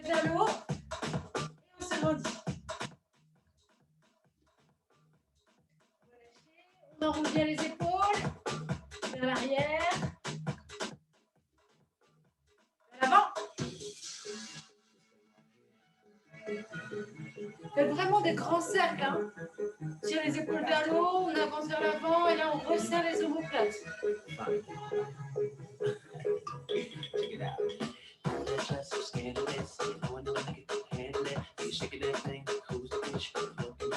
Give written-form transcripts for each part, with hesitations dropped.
vers le haut. Et on se grandit. On enroule bien les épaules. Vers l'arrière. Vers l'avant. Faites vraiment des grands cercles. Hein. Tire les épaules vers le haut, on avance vers l'avant et là on resserre les omoplates.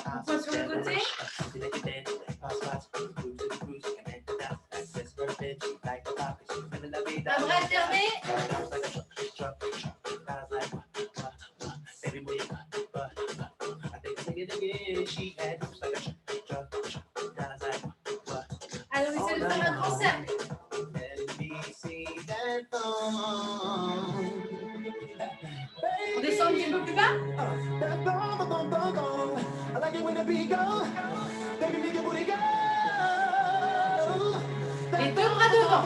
On point sur le côté. Un bras alterné. Alors, essayez de faire un grand cercle. On descend un petit peu plus bas. Les deux bras devant.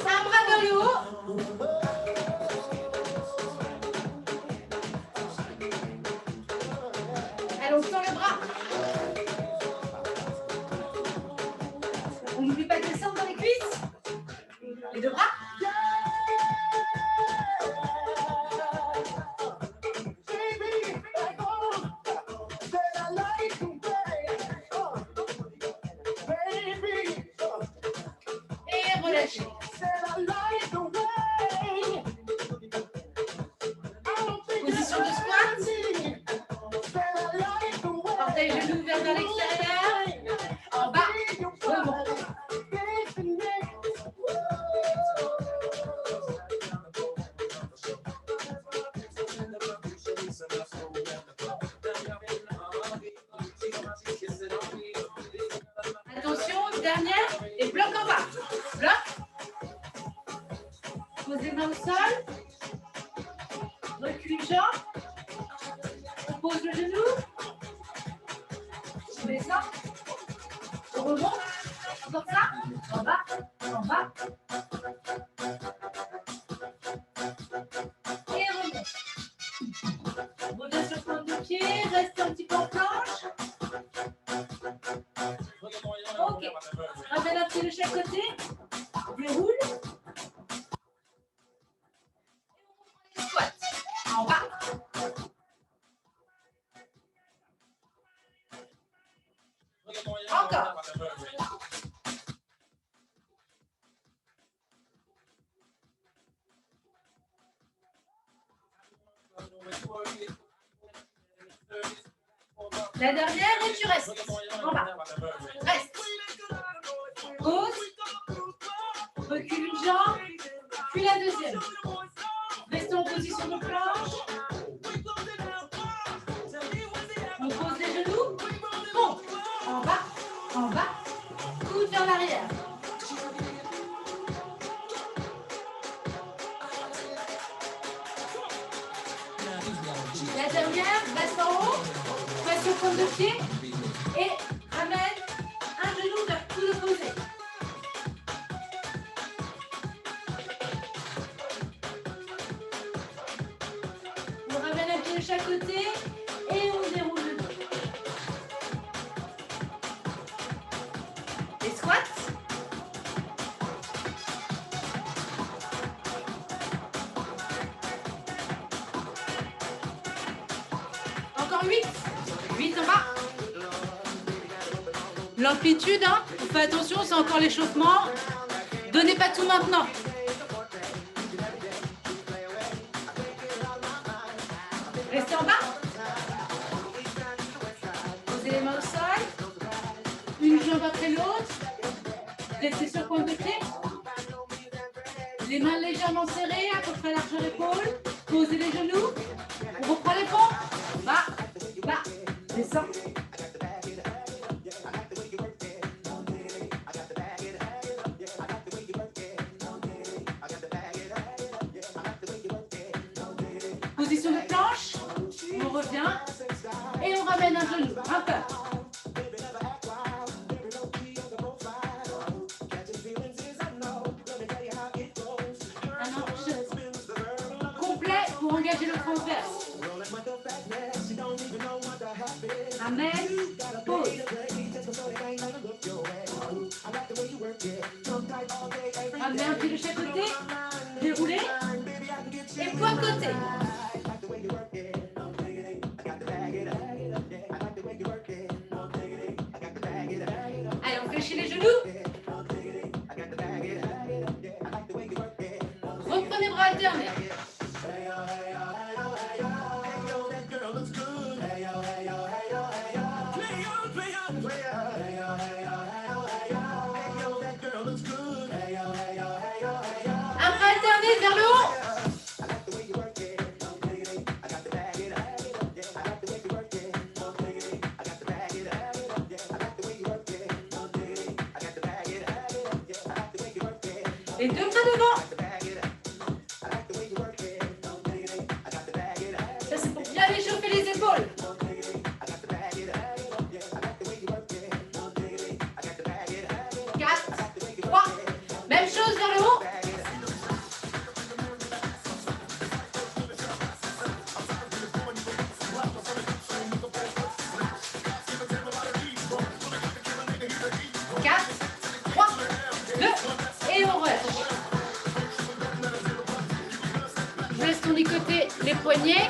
Un bras vers le haut. Allez, on tend le bras. On n'oublie pas de descendre dans les cuisses. Les deux bras. Et relâchez. Position de squat. Portez les genoux vers l'extérieur. En bas. Rebond. Attention, dernière. Et bloc en bas. Bloc. Posez les mains au sol. Recule une jambe. On pose le genou. On descend. On remonte. Encore ça. En bas. En bas. Et remonte. On revient sur le point de pied. Restez un petit peu en planche. Ok. Ramène un pied de chaque côté. Déroule. Et on reprend les squats. En bas. Encore. La dernière et tu restes. En bas. Reste. Pause. Recule une jambe. Puis la deuxième. Restez en position de planche. On pose les genoux. Pompe. En bas. En bas. Coude vers l'arrière. La dernière, reste en haut. Passe au point de pied. Et ramène un genou vers coude opposé. On ramène un pied de chaque côté. Et on déroule le dos. Les squats. Encore 8. 8 en bas. L'amplitude, hein, on fait attention, c'est encore l'échauffement. Donnez pas tout maintenant. Restez en bas. Posez les mains au sol. Une jambe après l'autre. Restez sur le point de pied. Les mains légèrement serrées, à peu près largeur épaule. Posez les genoux. On reprend les pompes. Bas, bas, descend. Position de planche. On revient. engager le transverse. Amen. Pause. Amenez un pied de chaque côté. Déroulez. Et point de côté. Allez, on fléchit les genoux. Reprenez bras alternés. Un bras alterné vers le haut. Les deux bras devant. Ça, c'est pour bien échauffer les épaules. 4, 3. Même chose vers le haut. Tournicoter les poignets.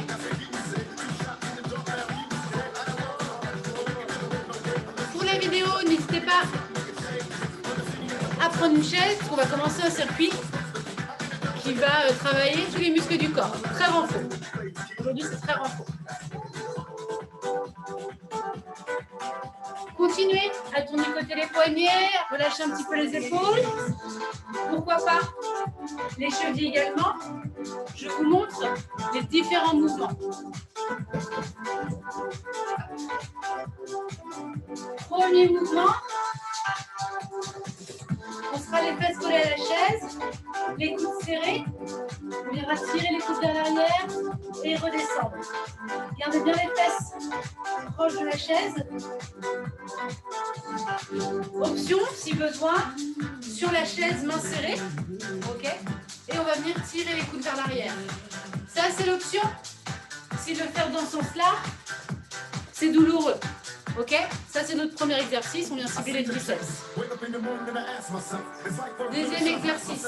Pour la vidéo, n'hésitez pas à prendre une chaise, parce qu'on va commencer un circuit qui va travailler tous les muscles du corps. Très renfort. Aujourd'hui, c'est très renfort. Continuez à tournicoter les poignets, à relâcher un petit peu les épaules. Pourquoi pas les chevilles également. Je vous montre les différents mouvements. Premier mouvement. On sera les fesses collées à la chaise, les coudes serrés. On viendra tirer les coudes vers l'arrière et redescendre. Gardez bien les fesses proches de la chaise. Option, si besoin, sur la chaise, main serrée. OK. Et on va venir tirer les coudes vers l'arrière. Ça, c'est l'option. Si le faire dans ce sens-là, c'est douloureux. OK? Ça, c'est notre premier exercice. On vient cibler les triceps. Deuxième exercice.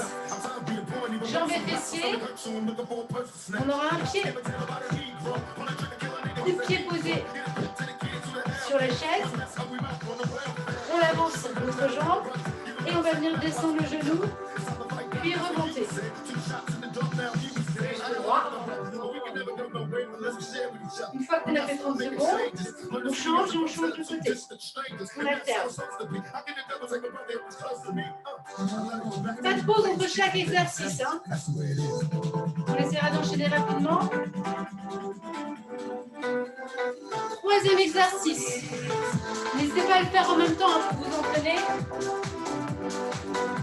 Jambes et fessiers. On aura un pied. Coup de pied posé sur la chaise. On avance notre jambe. Et on va venir descendre le genou. Puis remonter. Droit. Une fois qu'on a fait 30 secondes, on change et on change de côté. On alterne. Pas de pause entre chaque exercice. Hein. On essaiera d'enchaîner rapidement. Troisième exercice. N'hésitez pas à le faire en même temps hein, pour vous entraîner.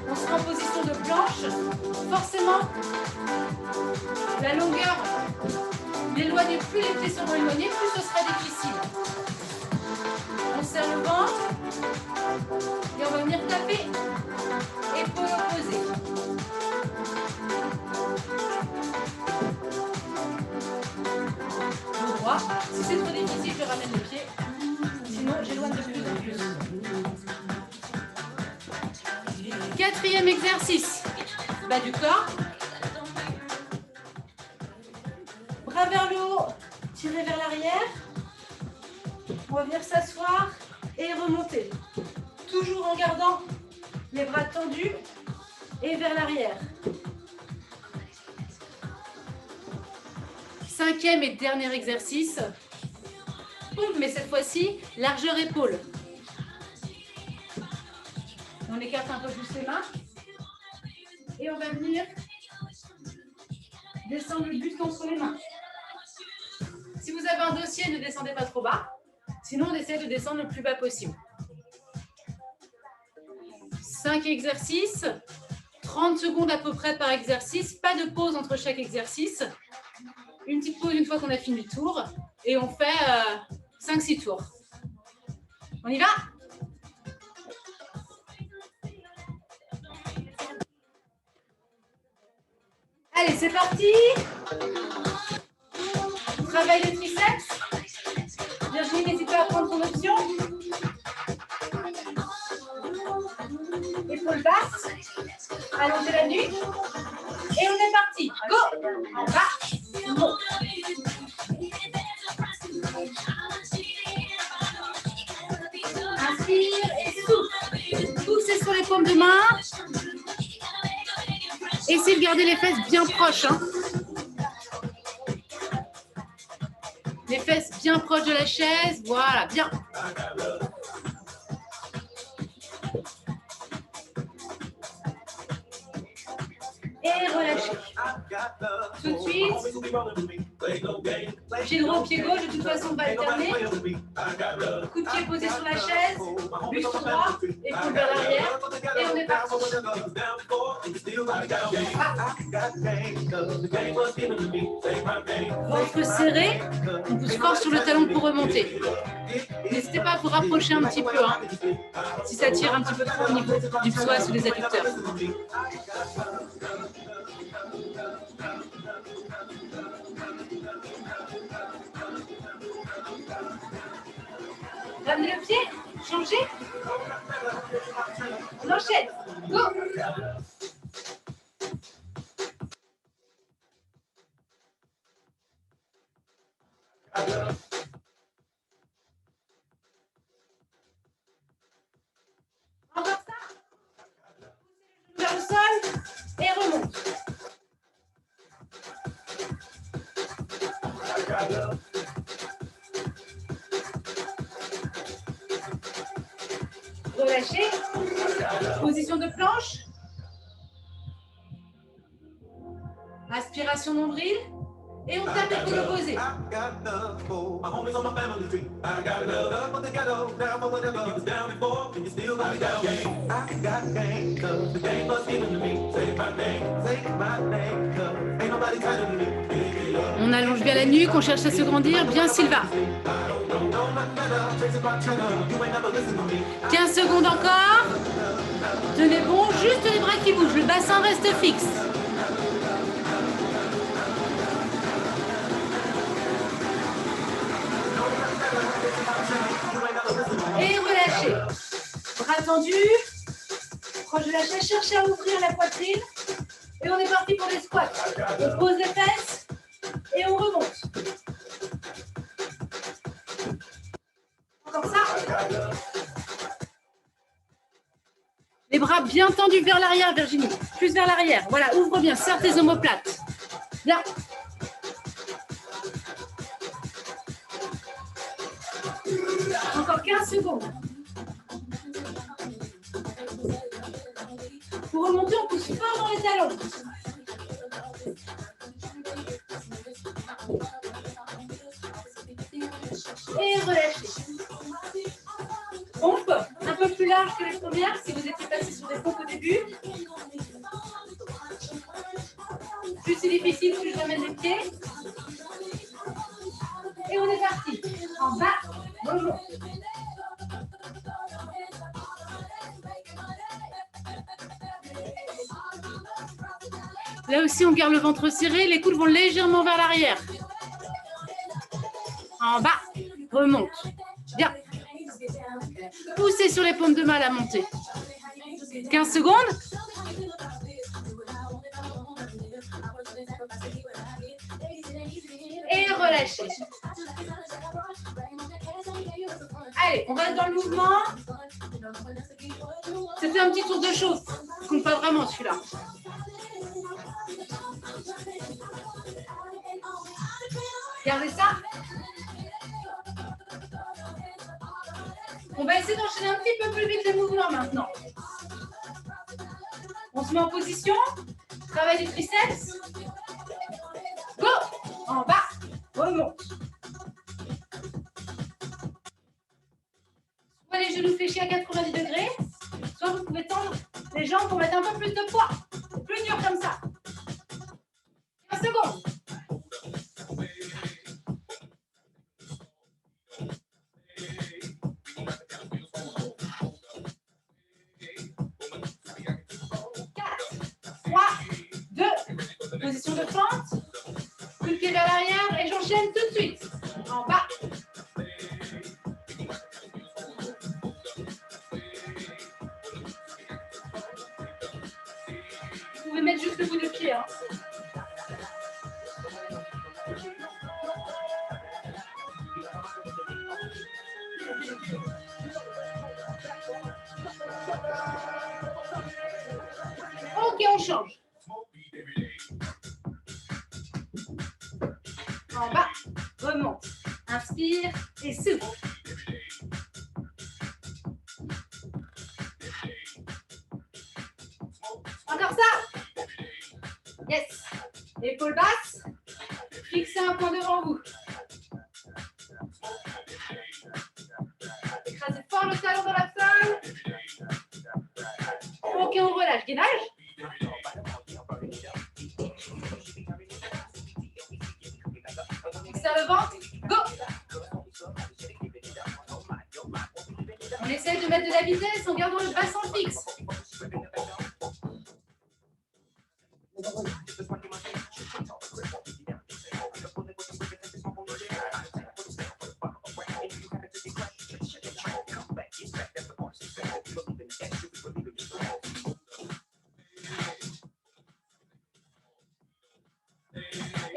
On sera en position de planche. Forcément, la longueur, l'éloigner, plus les pieds seront éloignés, plus ce sera difficile. On serre le ventre et on va venir taper épaule opposée. Le droit. Si c'est trop difficile, je ramène le pied. Sinon, j'éloigne de plus en plus. Quatrième exercice. Bas du corps. Bras vers le haut, tirez vers l'arrière. On va venir s'asseoir et remonter. Toujours en gardant les bras tendus et vers l'arrière. Cinquième et dernier exercice. Mais cette fois-ci, largeur épaule. On écarte un peu plus les mains. Et on va venir descendre le buste entre les mains. Si vous avez un dossier, ne descendez pas trop bas. Sinon, on essaie de descendre le plus bas possible. 5 exercices, 30 secondes à peu près par exercice. Pas de pause entre chaque exercice. Une petite pause une fois qu'on a fini le tour. Et on fait 5-6 tours. On y va ? Allez, c'est parti. Travaille le triceps. Virginie, n'hésite pas à prendre ton option. Épaules basses. Allongez la nuque. Et on est parti. Go. En bas. Monte. Inspire et souffle. Poussez sur les paumes de main. Essayez de garder les fesses bien proches. Hein. Les fesses bien proches de la chaise. Voilà, bien. Et relâchez. Tout de suite. Pied droit, pied gauche, de toute façon, on va alterner. Coup de pied posé sur la chaise, buste droit, épaule vers l'arrière. Et on est parti. Ventre serré, on pousse fort sur le talon pour remonter. N'hésitez pas à vous rapprocher un petit peu, hein, si ça tire un petit peu trop au niveau du psoas ou des adducteurs. Ramenez le pied, changez. On enchaîne. Go. Encore ça. Vers le sol et remonte. Relâchez. Position de planche. Aspiration nombril. Et on tape les coudes opposés. On allonge bien la nuque, on cherche à se grandir. Bien Sylvain. 15 secondes encore. Tenez bon, juste les bras qui bougent. Le bassin reste fixe. Et relâchez. Bras tendus. Proche de la chaise, cherchez à ouvrir la poitrine. Et on est parti pour les squats. On pose les fesses et on remonte. Encore ça. Les bras bien tendus vers l'arrière, Virginie. Plus vers l'arrière. Voilà, ouvre bien, serre tes omoplates. Bien. Encore 15 secondes. Pour remonter, on pousse fort dans les talons. Et relâchez. Pompe, un peu plus large que les premières, si vous étiez passé sur des pompes au début. Plus c'est difficile, plus je ramène les pieds. Et on est parti. En bas, bonjour. Là aussi, on garde le ventre serré, les coudes vont légèrement vers l'arrière. En bas, remonte. Bien. Poussez sur les paumes de main à la montée. 15 secondes. Et relâchez. Allez, on reste dans le mouvement. C'était un petit tour de chauffe. Je compte pas vraiment celui-là. Regardez ça. On va essayer d'enchaîner un petit peu plus vite les mouvements maintenant. On se met en position. Travail du triceps. Go. En bas. Remonte. Soit les genoux fléchis à 90 degrés, soit vous pouvez tendre les jambes pour mettre un peu plus de poids. C'est plus dur comme ça. 15 secondes. Position de fente. Coup de pied vers l'arrière et j'enchaîne tout de suite. En bas. Vous pouvez mettre juste le bout de pied. Hein. Ok, on change. En bas, remonte. Inspire et souffle. Encore ça. Yes. Épaules basses. Fixez un point devant vous. Écrasez fort le talon dans la salle. Ok, on relâche. Gainage. Fixez le ventre. Go. On essaie de mettre de la vitesse en gardant le bassin fixe.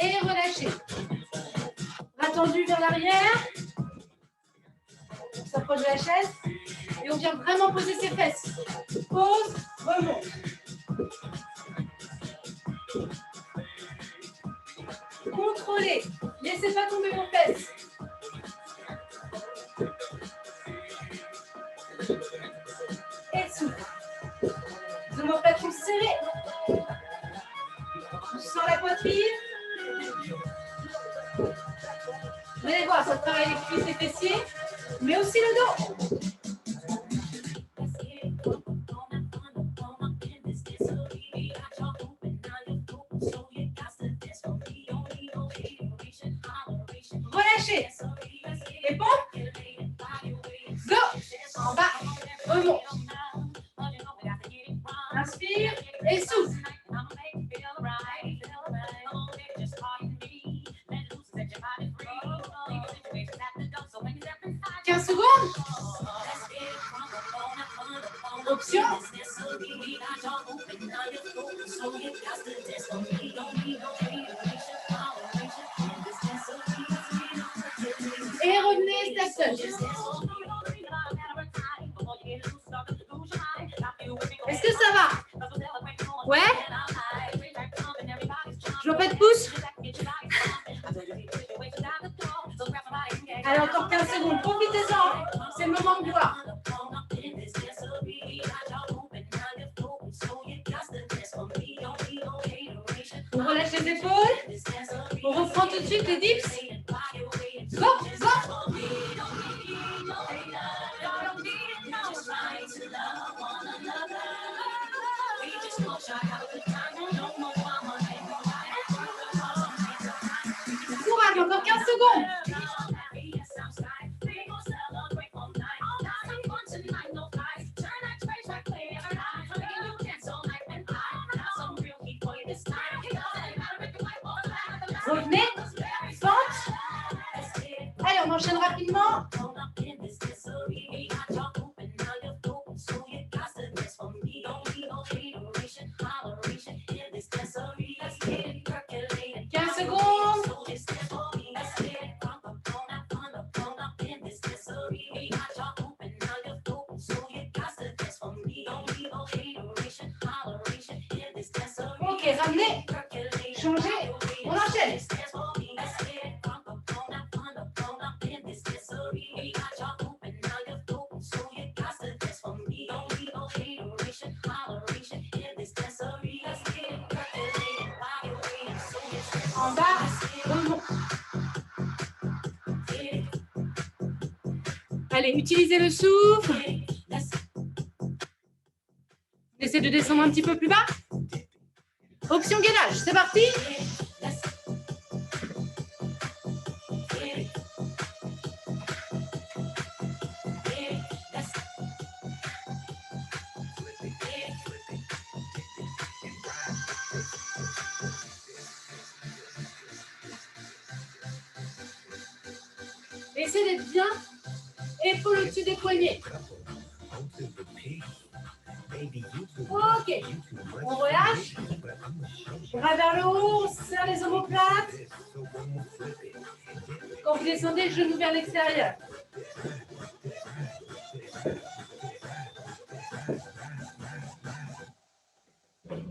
Et relâchez. Bras tendus vers l'arrière. On s'approche de la chaise. Et on vient vraiment poser ses fesses. Pose, remonte. Contrôlez. Laissez pas tomber vos fesses. Et souffle. Omoplates serrées. On sent la poitrine. Vous allez voir, ça travaille les cuisses et fessiers, mais aussi le dos. Relâchez. Épaules. Go. En bas. Remonte. Inspire et souffle. Option. Et revenez, step touch. Est-ce que ça va? Ouais? Je vois pas de pouce? Allez, encore 15 secondes. Profitez-en. C'est le moment de voir. On relâche les épaules. On reprend tout de suite les dips. Go, go. Courage, encore 15 secondes. Revenez, fente. Allez, on enchaîne rapidement. Ramenez, changez, on enchaîne. En bas, remonte. Allez, utilisez le souffle. Essayez de descendre un petit peu plus bas. Option gainage, c'est parti. Essayez d'être bien, épaules au-dessus des poignets. Ok, on relâche. Bras vers le haut, on serre les omoplates. Quand vous descendez, genou vers l'extérieur.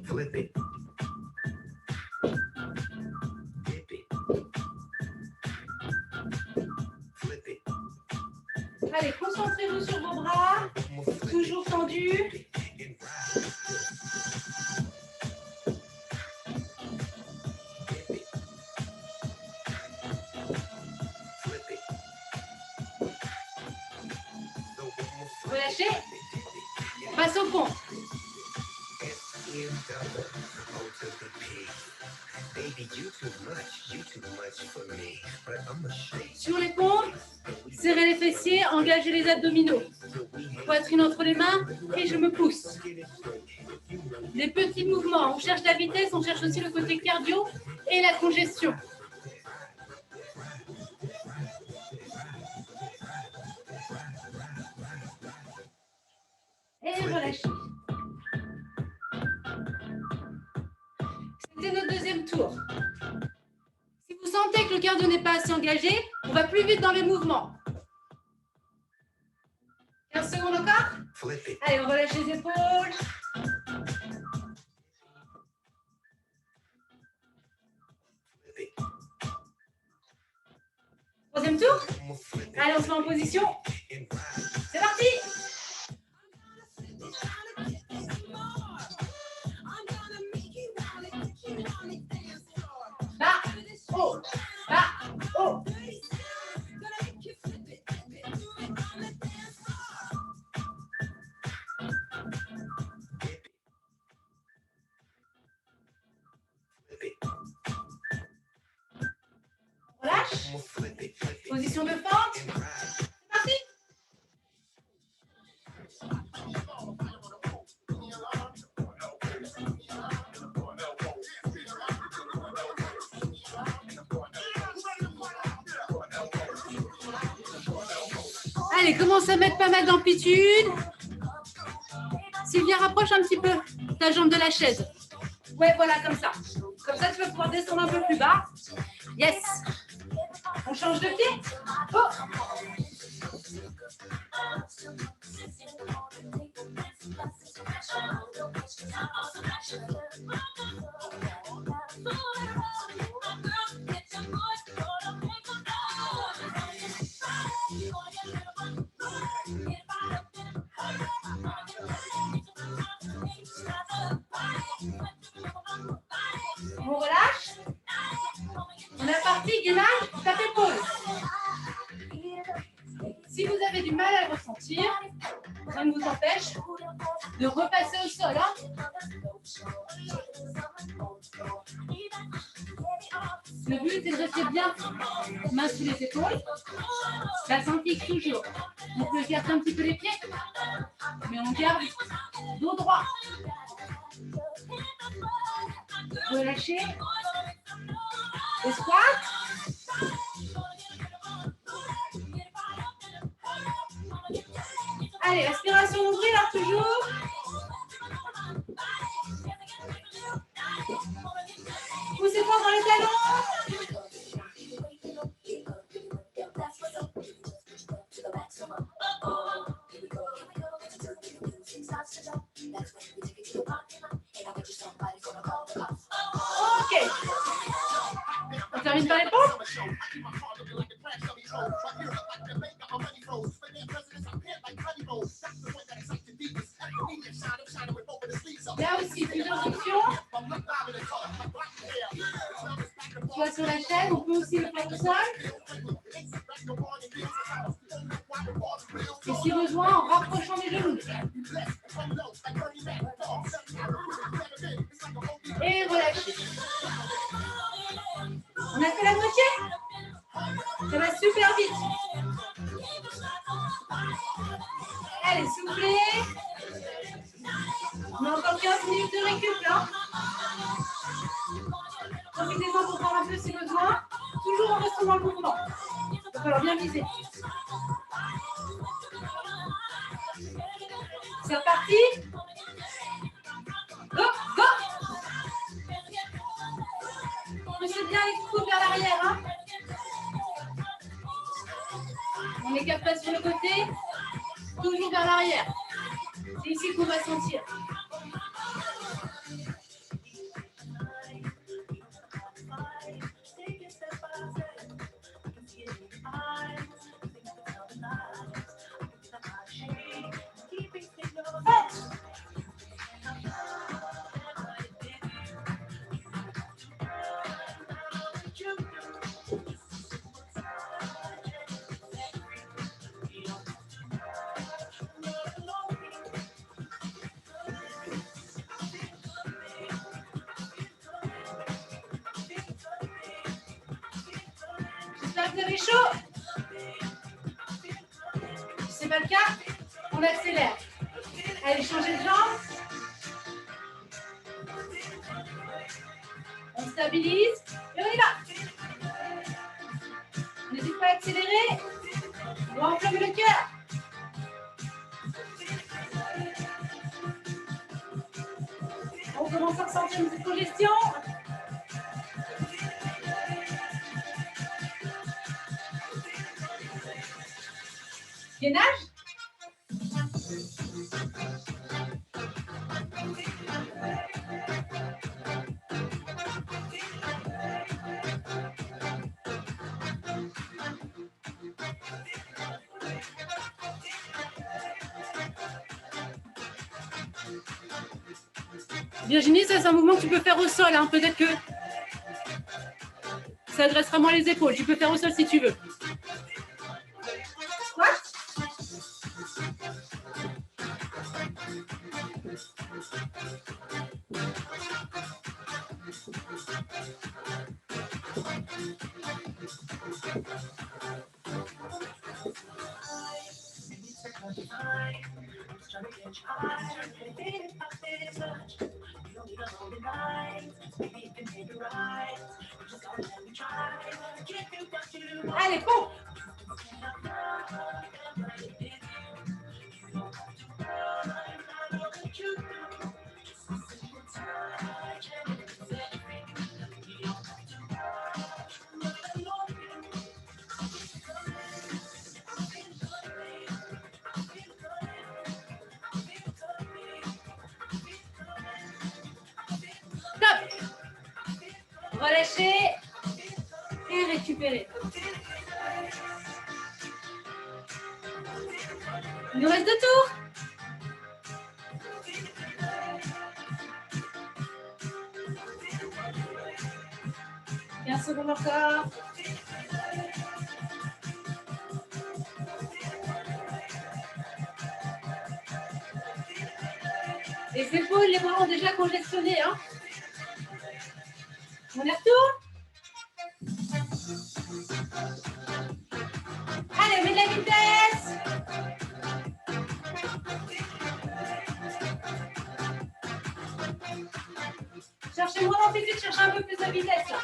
Flip it. Dip it. Flip it. Allez, concentrez-vous sur vos bras, toujours tendus. Relâchez. Passe au pont. Sur les pompes, serrez les fessiers, engagez les abdominaux. Poitrine entre les mains et je me pousse. Des petits mouvements. On cherche la vitesse, on cherche aussi le côté cardio et la congestion. Et relâchez. C'était notre deuxième tour. Si vous sentez que le cardio n'est pas assez engagé, on va plus vite dans les mouvements. 15 secondes encore. Allez, on relâche les épaules. Troisième tour. Allez, on se met en position. C'est parti. Bas, haut, bas, haut. Relâche. Position de fente. C'est parti. Allez, commence à mettre pas mal d'amplitude. Sylvia, rapproche un petit peu ta jambe de la chaise. Ouais, voilà, comme ça. Comme ça, tu vas pouvoir descendre un peu plus bas. Yes. On change de pied. Oh. On relâche. On est parti, gainage, tapez pause. Si vous avez du mal à le ressentir, ça ne vous empêche de repasser au sol. Le but, c'est de rester bien main sous les épaules. Bassin fixe toujours. On peut écarter un petit peu les pieds, mais on garde dos droit. Relâchez. Et squat. Allez, respiration nombril, toujours. Poussez fort dans les talons. Ok. On termine par les pompes. Là aussi, plusieurs options. Soit sur la chaîne, on peut aussi le faire au sol. Et si besoin, en rapprochant les genoux. Et relâchez. On a fait la moitié. Ça va super vite. Allez, soufflez. On a encore 15 minutes de récup là. Profitez-en pour prendre un peu si besoin. Toujours en restant dans le mouvement. Il va falloir bien viser. côté. C'est reparti. Go, go. Poussez bien les coups vers l'arrière. Hein. On est capable sur le côté, toujours vers l'arrière. C'est ici qu'on va sentir. J'espère que vous avez chaud. Si ce n'est pas le cas, on accélère. Allez, changez de jambe. On stabilise et on y va. N'hésitez pas à accélérer. On va enflammer le cœur. On commence à ressentir une petite congestion. Gainage. Virginie, ça c'est un mouvement que tu peux faire au sol. Hein. Peut-être que ça adressera moins les épaules. Tu peux faire au sol si tu veux. Squat. Allez, pompe. Top. Relâchez et récupérez. Il nous reste 2 tours. Et 15 secondes encore. Les épaules, les bras ont déjà congestionné. Hein. On y retourne. Allez, on met de la vitesse. Cherchez moins d'amplitude, cherchez un peu plus de vitesse. Là.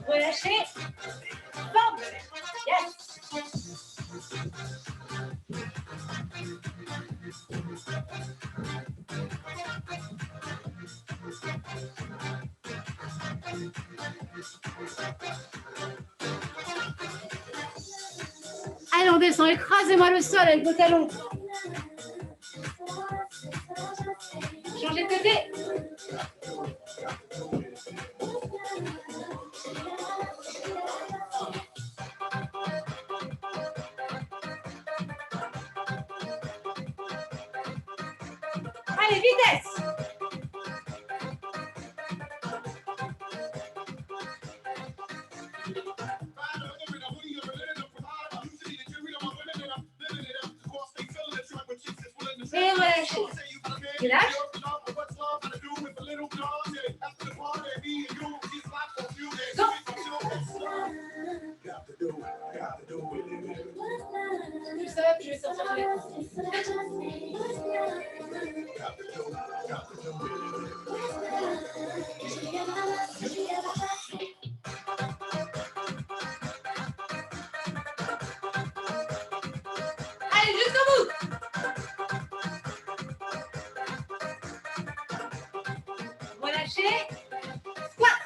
Relâchez. Pompe. Yes. Allez, on descend. Écrasez-moi le sol avec vos talons. Changez de côté. Allez, vitesse. Et relâchez. Relâche. Plus ça va, plus je vais sortir de l'écran. Allez, jusqu'au bout. Relâchez. Squat.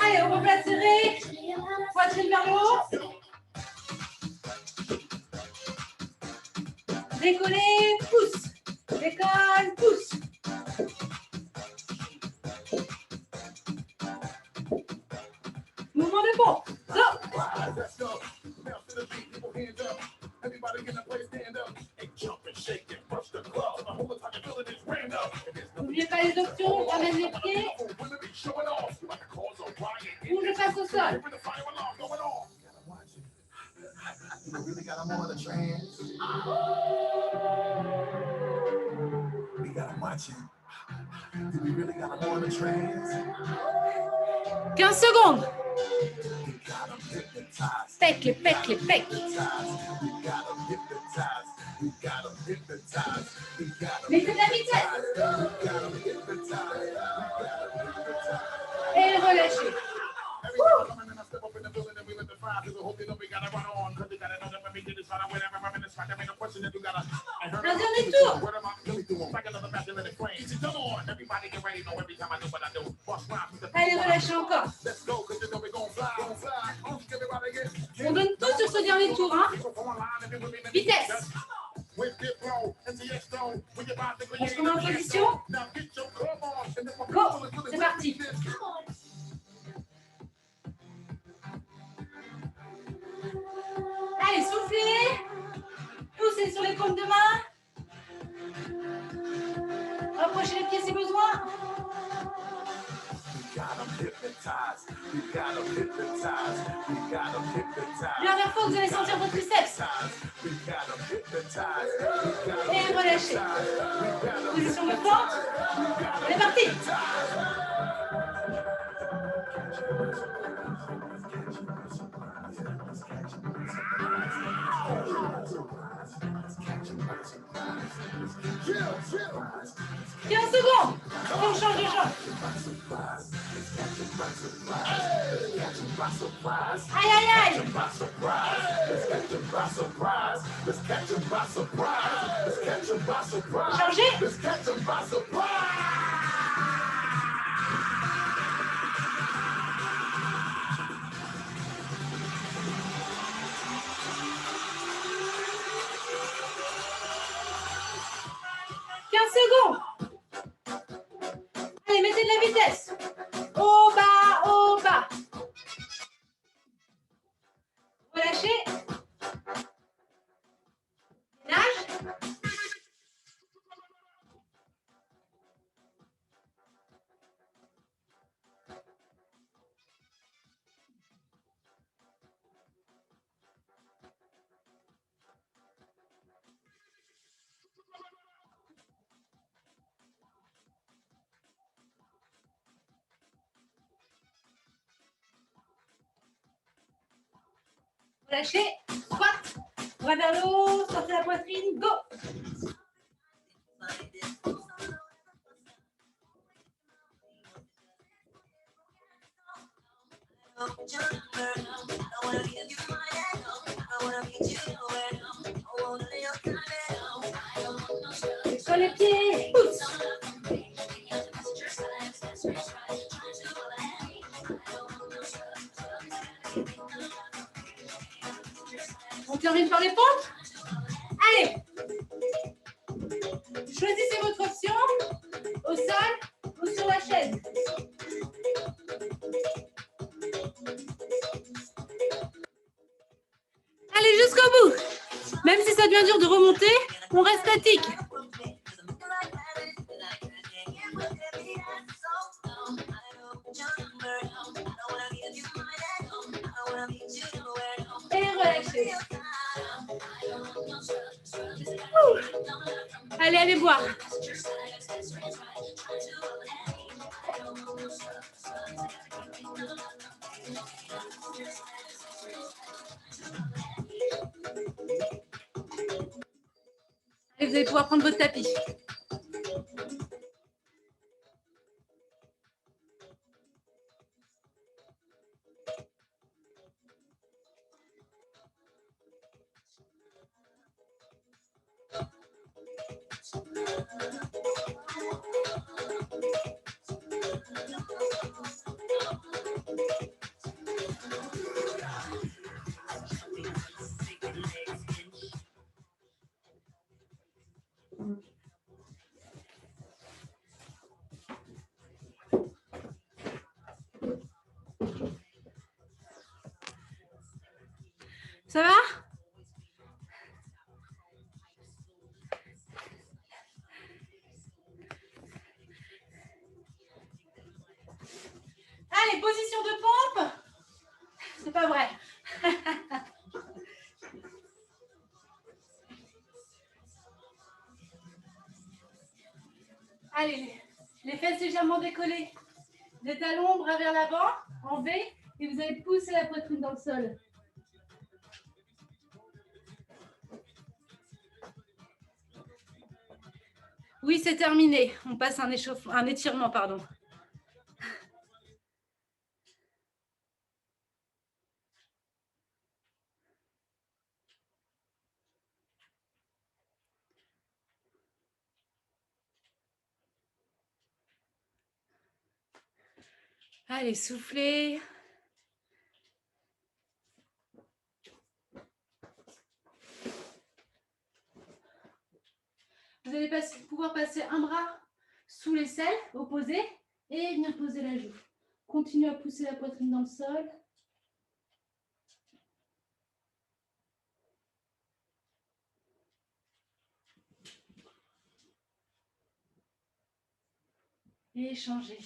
Allez, on replace serré. Poitrine vers le haut. Décoller, pousse. Décolle, pousse. Mouvement de pompe. Go. N'oubliez pas les options, ramène les pieds. Ou je passe au sol. We really got them on a trance. We got them watching. We really got them on a trance. 15 secondes. We got them hypnotized. Pec, les pecs, les pecs. We got them hypnotized. We got them hypnotized. We got them Mettez de la vitesse. hypnotized. Et relâchez. Un dernier tour. Allez, relâchez encore. On donne tout sur ce dernier tour. Hein. Vitesse. On se remet en position. Go. C'est parti. Allez, soufflez. Poussez sur les paumes de main. Rapprochez les pieds si besoin. Dernière fois, vous allez sentir votre triceps. Et relâchez. Position de force. On est parti. Secondes. On change de jambe. Aïe, aïe, aïe. Changez. 15 secondes. Allez, mettez de la vitesse. Au bas, au bas. Relâchez. Nage. Relâchez, squat, bras vers le haut, sortez la poitrine, go. Sur les pieds, pousse. On termine par les pompes. Allez. Choisissez votre option au sol ou sur la chaise. Allez jusqu'au bout. Même si ça devient dur de remonter, on reste statique. Et relâchez. Allez, allez boire. Et vous allez pouvoir prendre votre tapis. Ça va? Allez, position de pompe. C'est pas vrai. Allez, les fesses légèrement décollées. Les talons, bras vers l'avant, en V, et vous allez pousser la poitrine dans le sol. Oui, c'est terminé. On passe un étirement, pardon. Allez, soufflez. Vous allez pouvoir passer un bras sous l'aisselle, opposé, et venir poser la joue. Continuez à pousser la poitrine dans le sol. Et changez.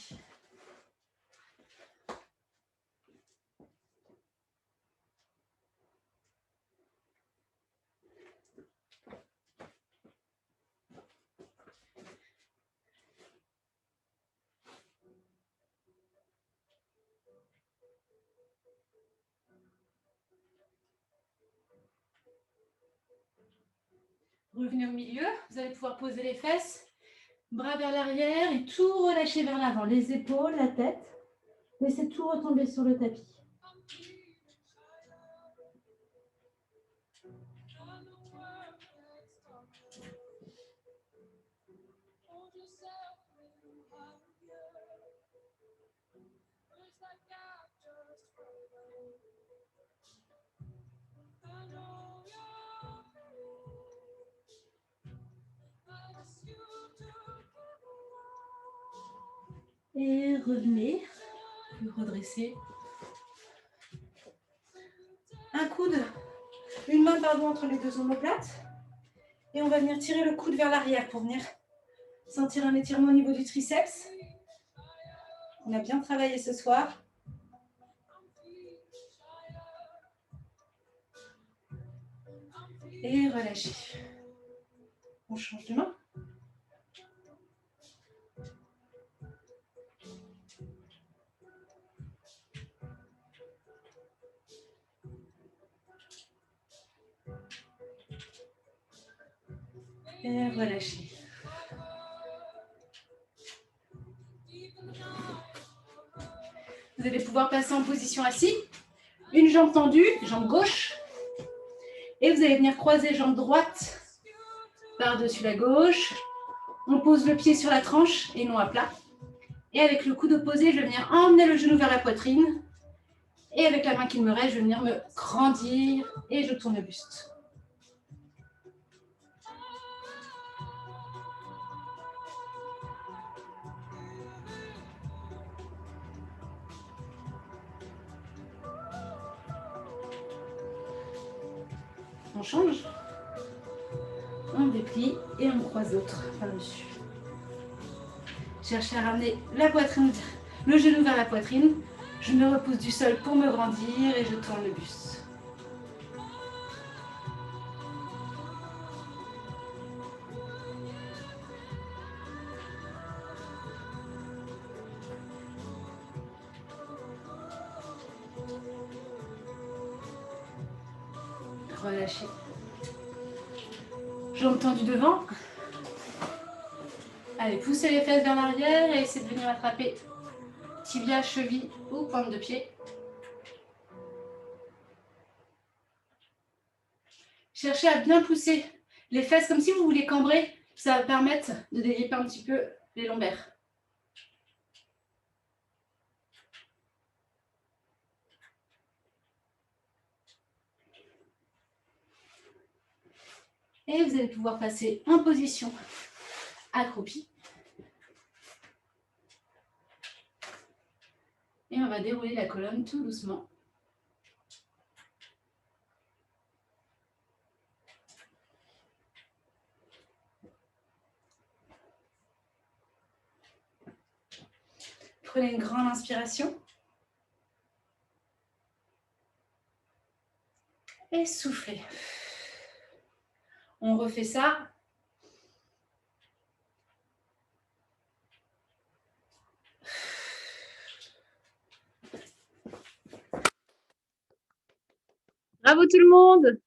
Revenez au milieu, vous allez pouvoir poser les fesses, bras vers l'arrière et tout relâcher vers l'avant. Les épaules, la tête. Laissez tout retomber sur le tapis. Et revenez, vous redressez. Un coude, une main pardon, entre les deux omoplates. Et on va venir tirer le coude vers l'arrière pour venir sentir un étirement au niveau du triceps. On a bien travaillé ce soir. Et relâchez. On change de main. Et relâchez. Vous allez pouvoir passer en position assis. Une jambe tendue, jambe gauche. Et vous allez venir croiser jambe droite par-dessus la gauche. On pose le pied sur la tranche et non à plat. Et avec le coude opposé, je vais venir emmener le genou vers la poitrine. Et avec la main qu'il me reste, je vais venir me grandir et je tourne le buste. On change. On déplie et on croise l'autre par-dessus. Cherchez à ramener la poitrine, le genou vers la poitrine. Je me repousse du sol pour me grandir et je tourne le buste. Relâchez. Jambes tendues devant. Allez, poussez les fesses vers l'arrière et essayez de venir attraper tibia, cheville ou pointe de pied. Cherchez à bien pousser les fesses comme si vous vouliez cambrer. Ça va permettre de dégripper un petit peu les lombaires. Et vous allez pouvoir passer en position accroupie. Et on va dérouler la colonne tout doucement. Prenez une grande inspiration. Et soufflez. On refait ça. Bravo tout le monde!